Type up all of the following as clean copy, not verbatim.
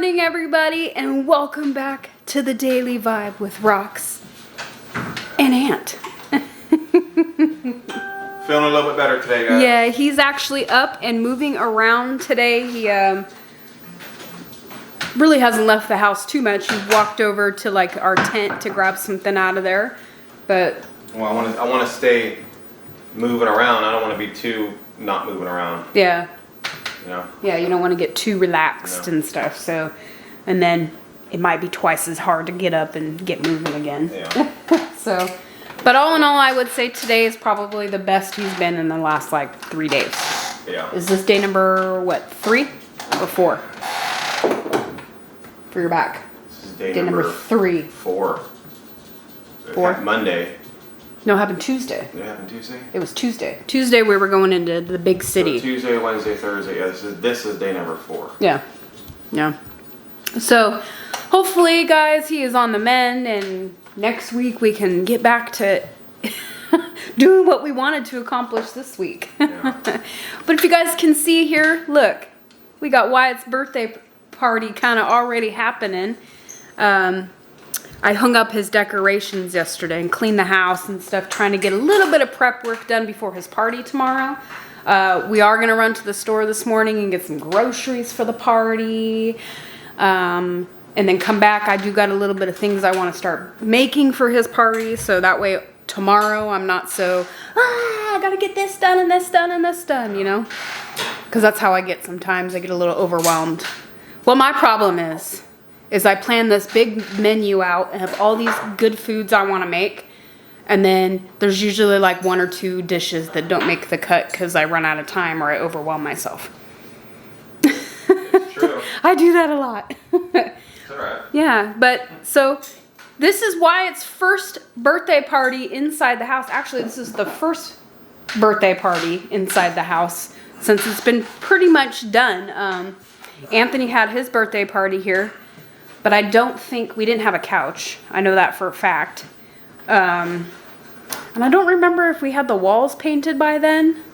morning, everybody, and welcome back to the Daily Vibe with Rox and Ant. Feeling a little bit better today, guys. Yeah, he's actually up and moving around today. He really hasn't left the house too much. He walked over to like our tent to grab something out of there, but well, I want to stay moving around. I don't want to be too not moving around. yeah. You know? Yeah, you don't want to get too relaxed and stuff. So, and then it might be twice as hard to get up and get moving again. Yeah. So, but all in all, I would say today is probably the best he's been in the last like 3 days. Yeah. Is this day number, what, 3 or 4? For your back. This is day Number 3. 4. 4? Monday. No, it happened Tuesday. Did it happen Tuesday? It was Tuesday. Tuesday we were going into the big city. So Tuesday, Wednesday, Thursday. Yeah, this is day number 4. Yeah. Yeah. So hopefully, guys, he is on the mend, and next week we can get back to doing what we wanted to accomplish this week. Yeah. But if you guys can see here, look, we got Wyatt's birthday party kind of already happening. I hung up his decorations yesterday and cleaned the house and stuff, trying to get a little bit of prep work done before his party tomorrow. We are going to run to the store this morning and get some groceries for the party. And then come back. I do got a little bit of things I want to start making for his party. So that way tomorrow I'm not so, I got to get this done and this done and this done, you know. Because that's how I get sometimes. I get a little overwhelmed. Well, my problem is I plan this big menu out and have all these good foods I want to make. And then there's usually like 1 or 2 dishes that don't make the cut because I run out of time or I overwhelm myself. It's true. I do that a lot. It's alright. Yeah, but so this is Wyatt's first birthday party inside the house. Actually, this is the first birthday party inside the house since it's been pretty much done. Anthony had his birthday party here. But I don't think, we didn't have a couch. I know that for a fact. And I don't remember if we had the walls painted by then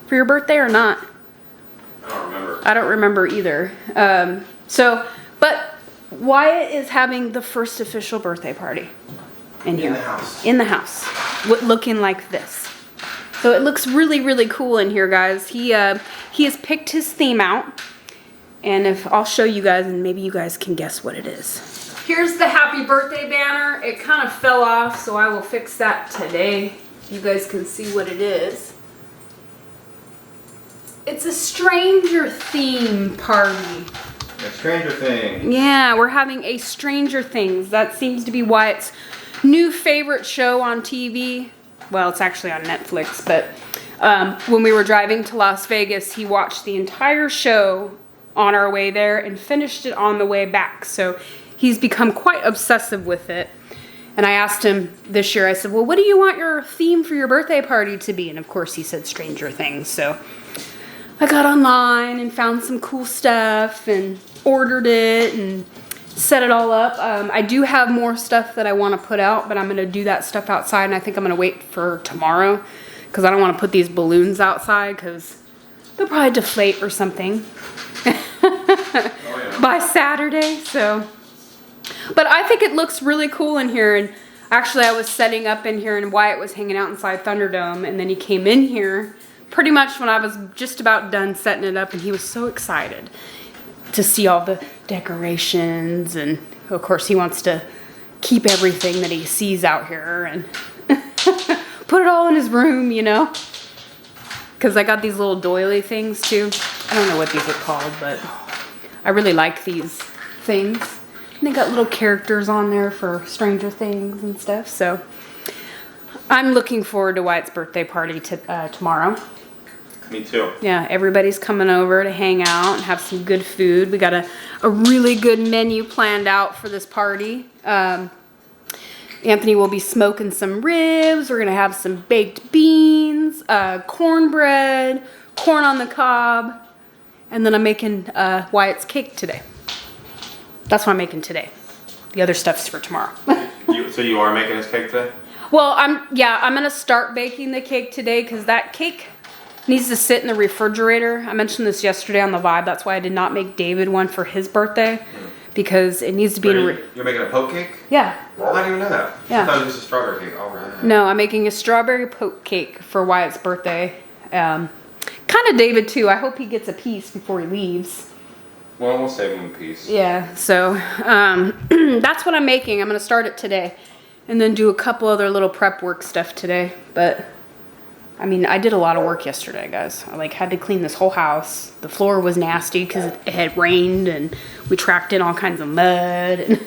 for your birthday or not. I don't remember. I don't remember either. But Wyatt is having the first official birthday party in here. In the house. In the house. Looking like this. So it looks really, really cool in here, guys. He has picked his theme out. And if I'll show you guys, and maybe you guys can guess what it is. Here's the happy birthday banner. It kind of fell off, so I will fix that today. You guys can see what it is. It's a Stranger Theme party. A Stranger Things. Yeah, we're having a Stranger Things. That seems to be Wyatt's new favorite show on TV. Well, it's actually on Netflix, but when we were driving to Las Vegas, he watched the entire show on our way there and finished it on the way back. So he's become quite obsessive with it. And I asked him this year, I said, well, what do you want your theme for your birthday party to be? And of course he said Stranger Things. So I got online and found some cool stuff and ordered it and set it all up. I do have more stuff that I want to put out, but I'm going to do that stuff outside. And I think I'm going to wait for tomorrow because I don't want to put these balloons outside because they'll probably deflate or something. By Saturday, so. But I think it looks really cool in here, and actually I was setting up in here and Wyatt was hanging out inside Thunderdome, and then he came in here pretty much when I was just about done setting it up, and he was so excited to see all the decorations, and of course he wants to keep everything that he sees out here and put it all in his room, you know. Because I got these little doily things too. I don't know what these are called, but I really like these things. And they got little characters on there for Stranger Things and stuff. So I'm looking forward to Wyatt's birthday party tomorrow. Me too. Yeah, everybody's coming over to hang out and have some good food. We got a really good menu planned out for this party. Anthony will be smoking some ribs. We're going to have some baked beans, cornbread, corn on the cob. And then I'm making Wyatt's cake today. That's what I'm making today. The other stuff's for tomorrow. So you are making his cake today? Well, I'm going to start baking the cake today because that cake needs to sit in the refrigerator. I mentioned this yesterday on the Vibe. That's why I did not make David one for his birthday. because it needs to be in. You're making a poke cake? Yeah. Oh, I didn't even know that. Yeah. I thought it was just a strawberry cake. All right. No, I'm making a strawberry poke cake for Wyatt's birthday. Kind of David too. I hope he gets a piece before he leaves. Well, we'll save him a piece. Yeah. So that's what I'm making. I'm gonna start it today, and then do a couple other little prep work stuff today. But I mean, I did a lot of work yesterday, guys. I like had to clean this whole house. The floor was nasty because it had rained, and we tracked in all kinds of mud. And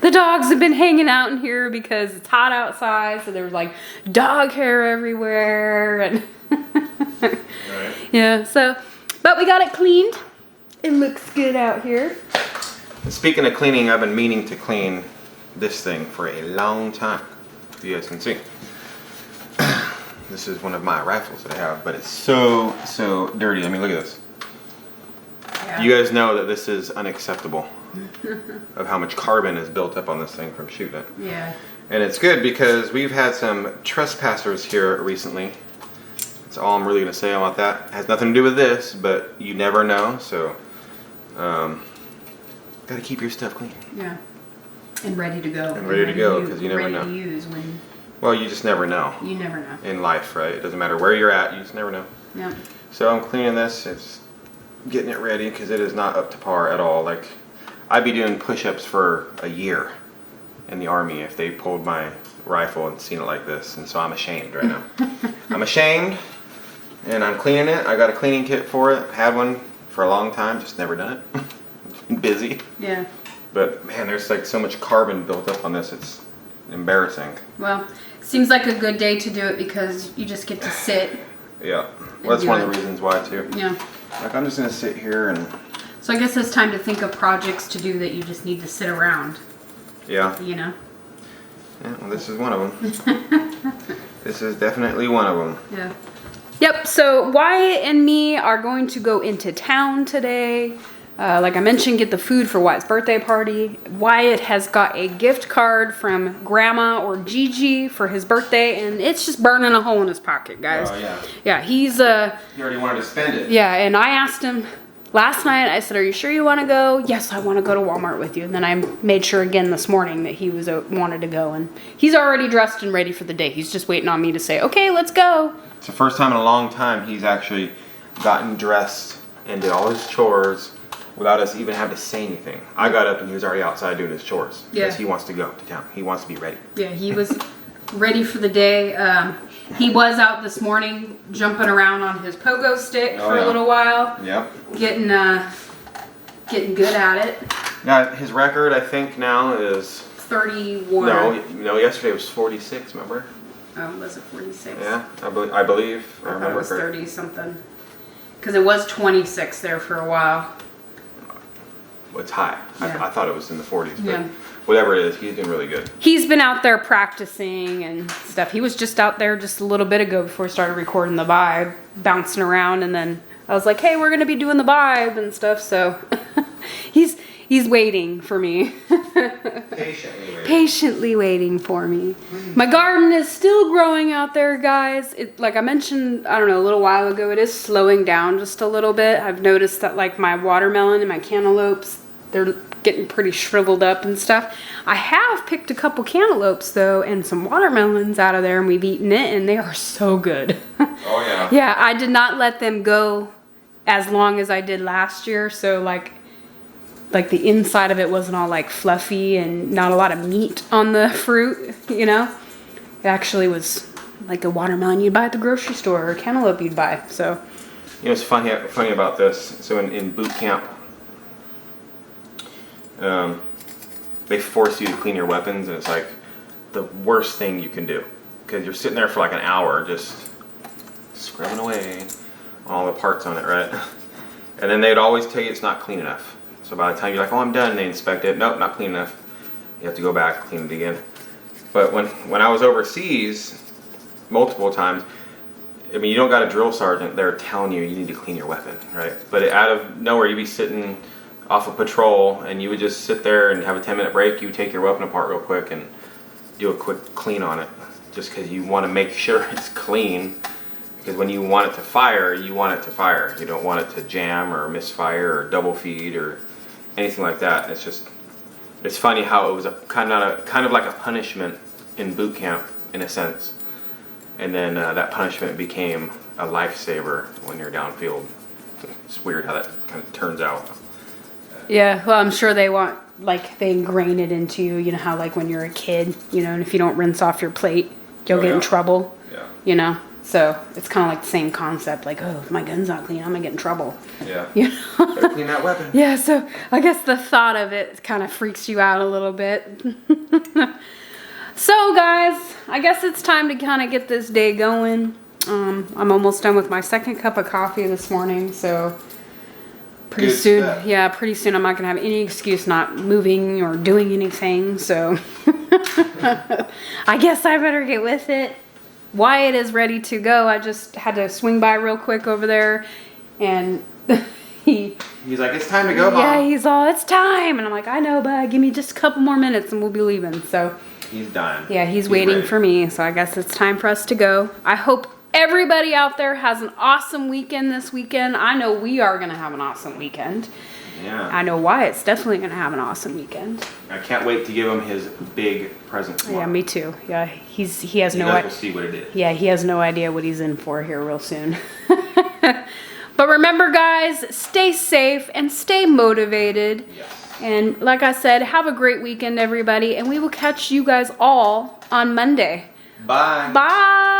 the dogs have been hanging out in here because it's hot outside, so there was like dog hair everywhere. And Right. yeah, so, but we got it cleaned. It looks good out here. Speaking of cleaning, I've been meaning to clean this thing for a long time. As you guys can see. This is one of my rifles that I have, but it's so dirty. I mean, look at this. Yeah. You guys know that this is unacceptable of how much carbon is built up on this thing from shooting it. Yeah. And it's good because we've had some trespassers here recently. That's all I'm really going to say about that. It has nothing to do with this, but you never know, so got to keep your stuff clean. Yeah. And ready to go. And ready to go, because you never know. Ready to use when Well, you just never know. you never know. In life, right? It doesn't matter where you're at, you just never know. Yeah. So I'm cleaning this, it's getting it ready because it is not up to par at all. Like, I'd be doing push-ups for a year in the Army if they pulled my rifle and seen it like this, and so I'm ashamed right now. I'm ashamed, and I'm cleaning it. I got a cleaning kit for it. Had one for a long time, just never done it. Been busy. Yeah. But man, there's like so much carbon built up on this, it's embarrassing. Well, seems like a good day to do it because you just get to sit. Yeah, well, that's do one of it. the reasons why too. Yeah. Like, I'm just gonna sit here and So I guess it's time to think of projects to do that you just need to sit around, yeah. you know? Yeah, well, this is one of them. This is definitely one of them. Yeah. Yep, so Wyatt and me are going to go into town today. Like I mentioned, get the food for Wyatt's birthday party. Wyatt has got a gift card from Grandma or Gigi for his birthday, and it's just burning a hole in his pocket, guys. Oh, yeah. Yeah, he's, You already wanted to spend it. yeah, and I asked him last night, I said, are you sure you want to go? Yes, I want to go to Walmart with you. And then I made sure again this morning that he was wanted to go, and he's already dressed and ready for the day. He's just waiting on me to say, okay, let's go. It's the first time in a long time he's actually gotten dressed and did all his chores without us even having to say anything. I got up and he was already outside doing his chores. Because he wants to go to town. He wants to be ready. Yeah, he was ready for the day. He was out this morning jumping around on his pogo stick for a little while. Yep. Getting good at it. Now, his record, I think, now is... 31. No, yesterday was 46, remember? Oh, was it 46? Yeah, I believe. I thought it was 30 something. Because it was 26 there for a while. Well, it's high. Yeah. I thought it was in the 40s, but Yeah. whatever it is, he's doing really good. He's been out there practicing and stuff. He was just out there just a little bit ago before we started recording the vibe, bouncing around, and then I was like, hey, we're going to be doing the vibe and stuff, so he's waiting for me. Patiently waiting. Patiently waiting for me. My garden is still growing out there, guys. Like I mentioned, I don't know, a little while ago, it is slowing down just a little bit. I've noticed that like my watermelon and my cantaloupes, they're getting pretty shriveled up and stuff. I have picked a couple cantaloupes though and some watermelons out of there, and we've eaten it, and they are so good. Oh yeah. Yeah, I did not let them go as long as I did last year, so like the inside of it wasn't all like fluffy and not a lot of meat on the fruit, you know? It actually was like a watermelon you'd buy at the grocery store or a cantaloupe you'd buy, so. You know what's funny about this? So in boot camp, they force you to clean your weapons, and it's like the worst thing you can do. Because you're sitting there for like an hour just scrubbing away on all the parts on it, right? And then they'd always tell you it's not clean enough. So by the time you're like, oh, I'm done, they inspect it. Nope, not clean enough. You have to go back, clean it again. But when I was overseas, multiple times, I mean, you don't got a drill sergeant there telling you need to clean your weapon, right? But out of nowhere, you'd be sitting off of patrol, and you would just sit there and have a 10-minute break. You would take your weapon apart real quick and do a quick clean on it, just because you want to make sure it's clean. Because when you want it to fire, you want it to fire. You don't want it to jam or misfire or double feed or anything like that. It's funny how it was a kind of like a punishment in boot camp in a sense, and then that punishment became a lifesaver when you're downfield. It's weird how that kind of turns out. Yeah, well, I'm sure they ingrain it into you. You know how like when you're a kid, you know, and if you don't rinse off your plate, you'll get in trouble. Yeah. You know, so it's kind of like the same concept. Like, oh, if my gun's not clean, I'm gonna get in trouble. Yeah. You know? Better clean that weapon. Yeah. So I guess the thought of it kind of freaks you out a little bit. So guys, I guess it's time to kind of get this day going. I'm almost done with my second cup of coffee this morning, so pretty soon I'm not gonna have any excuse not moving or doing anything. So I guess I better get with it. Wyatt is ready to go. I just had to swing by real quick over there, and he's like, it's time to go, Mom. Yeah, he's all, it's time, and I'm like, I know, bud. Give me just a couple more minutes, and we'll be leaving. So he's dying. yeah, he's waiting ready for me. So I guess it's time for us to go. I hope everybody out there has an awesome weekend this weekend. I know we are gonna have an awesome weekend. Yeah. I know Wyatt's definitely gonna have an awesome weekend. I can't wait to give him his big present tomorrow. Yeah, me too. Yeah, he has you no guys idea. will see what it is. Yeah, he has no idea what he's in for here real soon. But remember, guys, stay safe and stay motivated. Yes. And like I said, have a great weekend, everybody. And we will catch you guys all on Monday. Bye. Bye.